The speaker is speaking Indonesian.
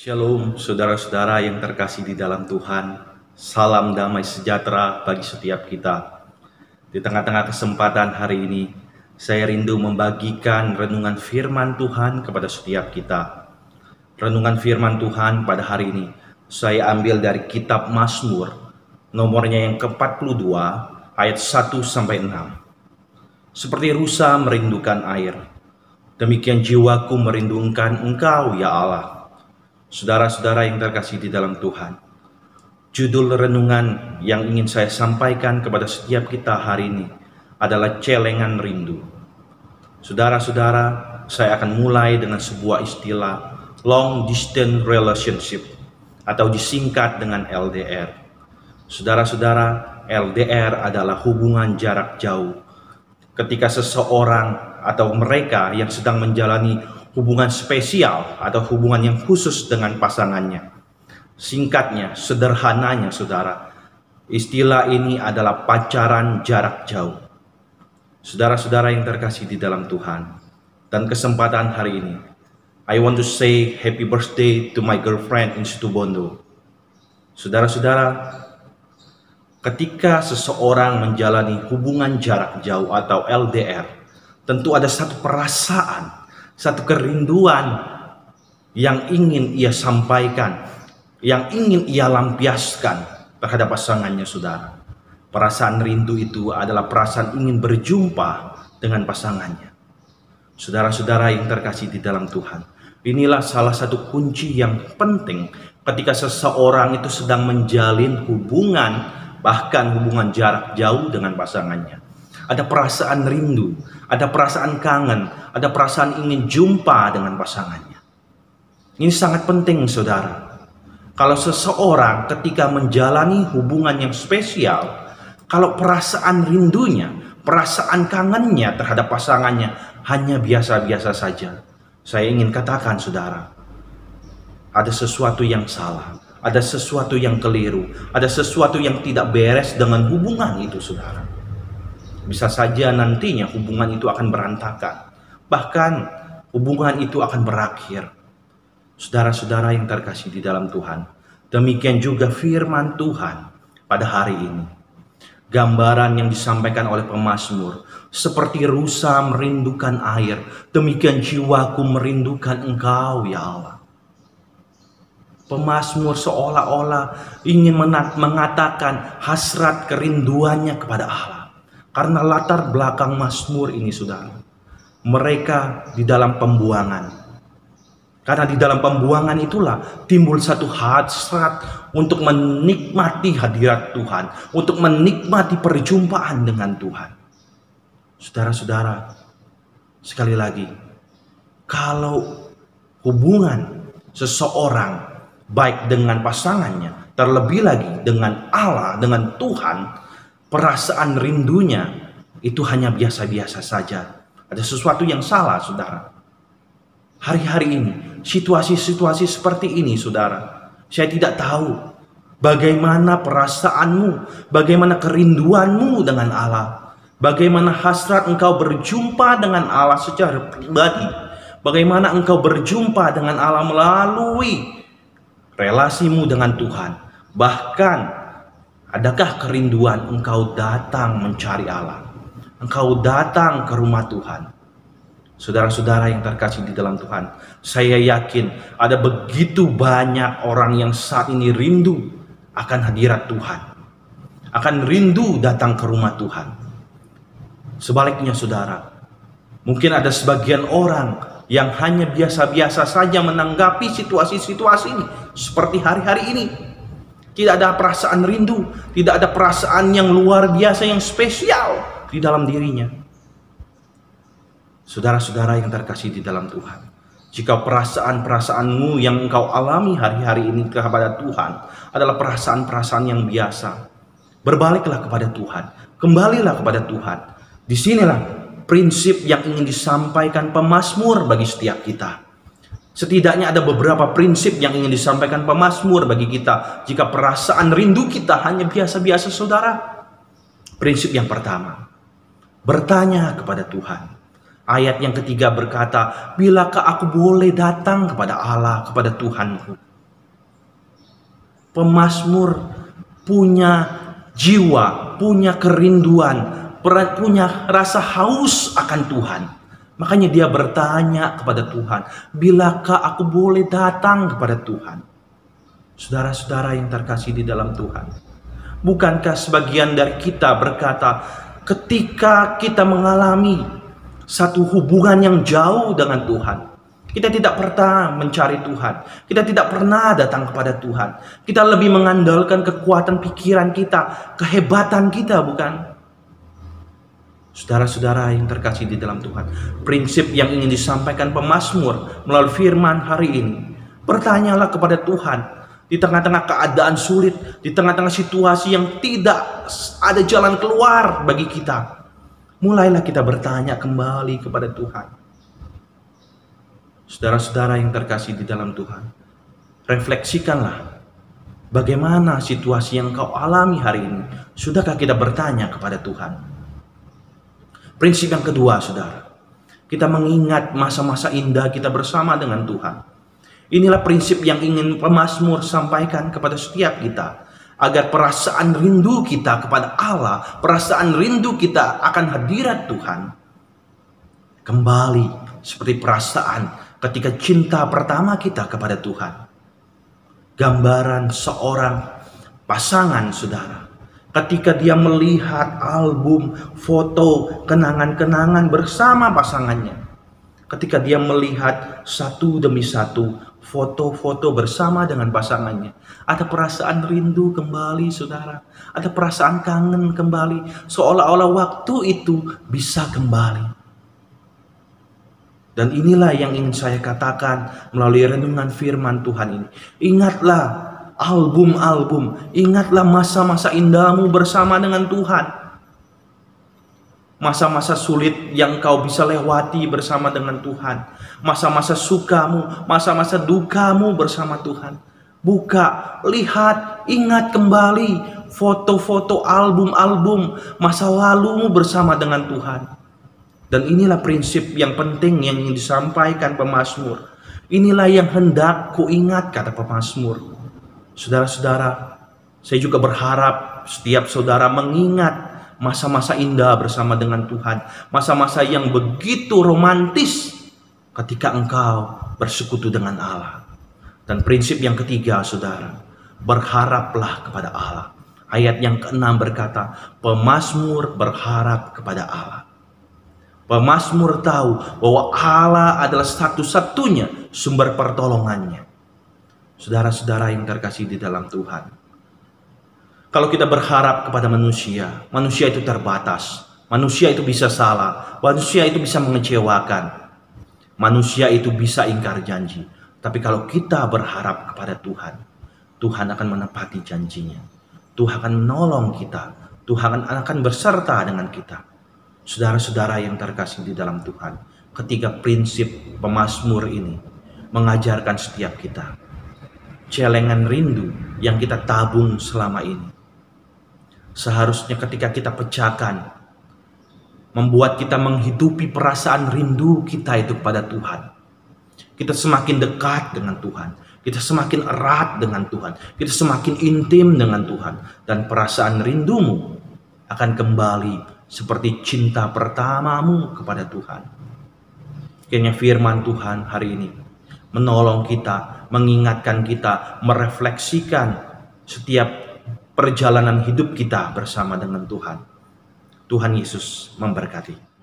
Shalom, saudara-saudara yang terkasih di dalam Tuhan. Salam damai sejahtera bagi setiap kita. Di tengah-tengah kesempatan hari ini, saya rindu membagikan renungan firman Tuhan kepada setiap kita. Renungan firman Tuhan pada hari ini, saya ambil dari kitab Mazmur, nomornya yang ke-42, ayat 1-6. Seperti rusa merindukan air, demikian jiwaku merindukan Engkau, ya Allah. Saudara-saudara yang terkasih di dalam Tuhan, judul renungan yang ingin saya sampaikan kepada setiap kita hari ini adalah celengan rindu. Saudara-saudara, saya akan mulai dengan sebuah istilah long distance relationship atau disingkat dengan LDR. Saudara-saudara, LDR adalah hubungan jarak jauh. Ketika seseorang atau mereka yang sedang menjalani hubungan spesial atau hubungan yang khusus dengan pasangannya. Singkatnya, sederhananya saudara, istilah ini adalah pacaran jarak jauh. Saudara-saudara yang terkasih di dalam Tuhan, dan kesempatan hari ini, I want to say happy birthday to my girlfriend in Situbondo. Saudara-saudara, ketika seseorang menjalani hubungan jarak jauh atau LDR, tentu ada satu perasaan, satu kerinduan yang ingin ia sampaikan, yang ingin ia lampiaskan terhadap pasangannya, saudara. Perasaan rindu itu adalah perasaan ingin berjumpa dengan pasangannya. Saudara-saudara yang terkasih di dalam Tuhan, inilah salah satu kunci yang penting ketika seseorang itu sedang menjalin hubungan, bahkan hubungan jarak jauh dengan pasangannya. Ada perasaan rindu, ada perasaan kangen, ada perasaan ingin jumpa dengan pasangannya. Ini sangat penting, saudara. Kalau seseorang ketika menjalani hubungan yang spesial, kalau perasaan rindunya, perasaan kangennya terhadap pasangannya hanya biasa-biasa saja, saya ingin katakan, saudara, ada sesuatu yang salah, ada sesuatu yang keliru, ada sesuatu yang tidak beres dengan hubungan itu, saudara. Bisa saja nantinya hubungan itu akan berantakan. Bahkan hubungan itu akan berakhir. Saudara-saudara yang terkasih di dalam Tuhan, demikian juga firman Tuhan pada hari ini. Gambaran yang disampaikan oleh pemazmur, seperti rusa merindukan air, demikian jiwaku merindukan Engkau, ya Allah. Pemazmur seolah-olah ingin mengatakan hasrat kerinduannya kepada Allah. Karena latar belakang Mazmur ini, saudara, mereka di dalam pembuangan. Karena di dalam pembuangan itulah timbul satu hasrat untuk menikmati hadirat Tuhan, untuk menikmati perjumpaan dengan Tuhan. Saudara-saudara, sekali lagi, kalau hubungan seseorang baik dengan pasangannya, terlebih lagi dengan Allah, dengan Tuhan, perasaan rindunya itu hanya biasa-biasa saja. Ada sesuatu yang salah, saudara. Hari-hari ini, situasi-situasi seperti ini, saudara, saya tidak tahu bagaimana perasaanmu, bagaimana kerinduanmu dengan Allah, bagaimana hasrat engkau berjumpa dengan Allah secara pribadi, bagaimana engkau berjumpa dengan Allah melalui relasimu dengan Tuhan. Bahkan adakah kerinduan engkau datang mencari Allah? Engkau datang ke rumah Tuhan. Saudara-saudara yang terkasih di dalam Tuhan, saya yakin ada begitu banyak orang yang saat ini rindu akan hadirat Tuhan, akan rindu datang ke rumah Tuhan. Sebaliknya, saudara, mungkin ada sebagian orang yang hanya biasa-biasa saja menanggapi situasi-situasi ini, seperti hari-hari ini. Tidak ada perasaan rindu, tidak ada perasaan yang luar biasa, yang spesial di dalam dirinya. Saudara-saudara yang terkasih di dalam Tuhan, jika perasaan-perasaanmu yang engkau alami hari-hari ini kepada Tuhan adalah perasaan-perasaan yang biasa, berbaliklah kepada Tuhan, kembalilah kepada Tuhan. Disinilah prinsip yang ingin disampaikan pemazmur bagi setiap kita. Setidaknya ada beberapa prinsip yang ingin disampaikan pemazmur bagi kita jika perasaan rindu kita hanya biasa-biasa, saudara. Prinsip yang pertama, bertanya kepada Tuhan. Ayat yang ketiga berkata, bilakah aku boleh datang kepada Allah, kepada Tuhanku? Pemazmur punya jiwa, punya kerinduan, punya rasa haus akan Tuhan. Makanya dia bertanya kepada Tuhan, bilakah aku boleh datang kepada Tuhan? Saudara-saudara yang terkasih di dalam Tuhan, bukankah sebagian dari kita berkata, ketika kita mengalami satu hubungan yang jauh dengan Tuhan, kita tidak pernah mencari Tuhan, kita tidak pernah datang kepada Tuhan, kita lebih mengandalkan kekuatan pikiran kita, kehebatan kita, bukan? Saudara-saudara yang terkasih di dalam Tuhan, prinsip yang ingin disampaikan pemazmur melalui firman hari ini, bertanyalah kepada Tuhan di tengah-tengah keadaan sulit, di tengah-tengah situasi yang tidak ada jalan keluar bagi kita. Mulailah kita bertanya kembali kepada Tuhan. Saudara-saudara yang terkasih di dalam Tuhan, refleksikanlah bagaimana situasi yang kau alami hari ini. Sudahkah kita bertanya kepada Tuhan? Prinsip yang kedua, saudara, kita mengingat masa-masa indah kita bersama dengan Tuhan. Inilah prinsip yang ingin pemazmur sampaikan kepada setiap kita, agar perasaan rindu kita kepada Allah, perasaan rindu kita akan hadirat Tuhan, kembali seperti perasaan ketika cinta pertama kita kepada Tuhan. Gambaran seorang pasangan, saudara, ketika dia melihat album foto kenangan-kenangan bersama pasangannya, ketika dia melihat satu demi satu foto-foto bersama dengan pasangannya, ada perasaan rindu kembali, saudara. Ada perasaan kangen kembali, seolah-olah waktu itu bisa kembali. Dan inilah yang ingin saya katakan melalui renungan firman Tuhan ini. Ingatlah album-album, ingatlah masa-masa indahmu bersama dengan Tuhan. Masa-masa sulit yang kau bisa lewati bersama dengan Tuhan. Masa-masa sukamu, masa-masa dukamu bersama Tuhan. Buka, lihat, ingat kembali foto-foto, album-album masa lalumu bersama dengan Tuhan. Dan inilah prinsip yang penting yang ingin disampaikan pemazmur. Inilah yang hendak ku ingat, kata pemazmur. Saudara-saudara, saya juga berharap setiap saudara mengingat masa-masa indah bersama dengan Tuhan. Masa-masa yang begitu romantis ketika engkau bersekutu dengan Allah. Dan prinsip yang ketiga, saudara, berharaplah kepada Allah. Ayat yang ke-6 berkata, pemazmur berharap kepada Allah. Pemazmur tahu bahwa Allah adalah satu-satunya sumber pertolongannya. Saudara-saudara yang terkasih di dalam Tuhan, kalau kita berharap kepada manusia, manusia itu terbatas, manusia itu bisa salah, manusia itu bisa mengecewakan, manusia itu bisa ingkar janji. Tapi kalau kita berharap kepada Tuhan, Tuhan akan menepati janjinya. Tuhan akan menolong kita, Tuhan akan berserta dengan kita. Saudara-saudara yang terkasih di dalam Tuhan, ketiga prinsip pemazmur ini mengajarkan setiap kita celengan rindu yang kita tabung selama ini. Seharusnya ketika kita pecahkan, membuat kita menghidupi perasaan rindu kita itu kepada Tuhan. Kita semakin dekat dengan Tuhan, kita semakin erat dengan Tuhan, kita semakin intim dengan Tuhan. Dan perasaan rindumu akan kembali seperti cinta pertamamu kepada Tuhan. Kiranya firman Tuhan hari ini menolong kita, mengingatkan kita, merefleksikan setiap perjalanan hidup kita bersama dengan Tuhan. Tuhan Yesus memberkati.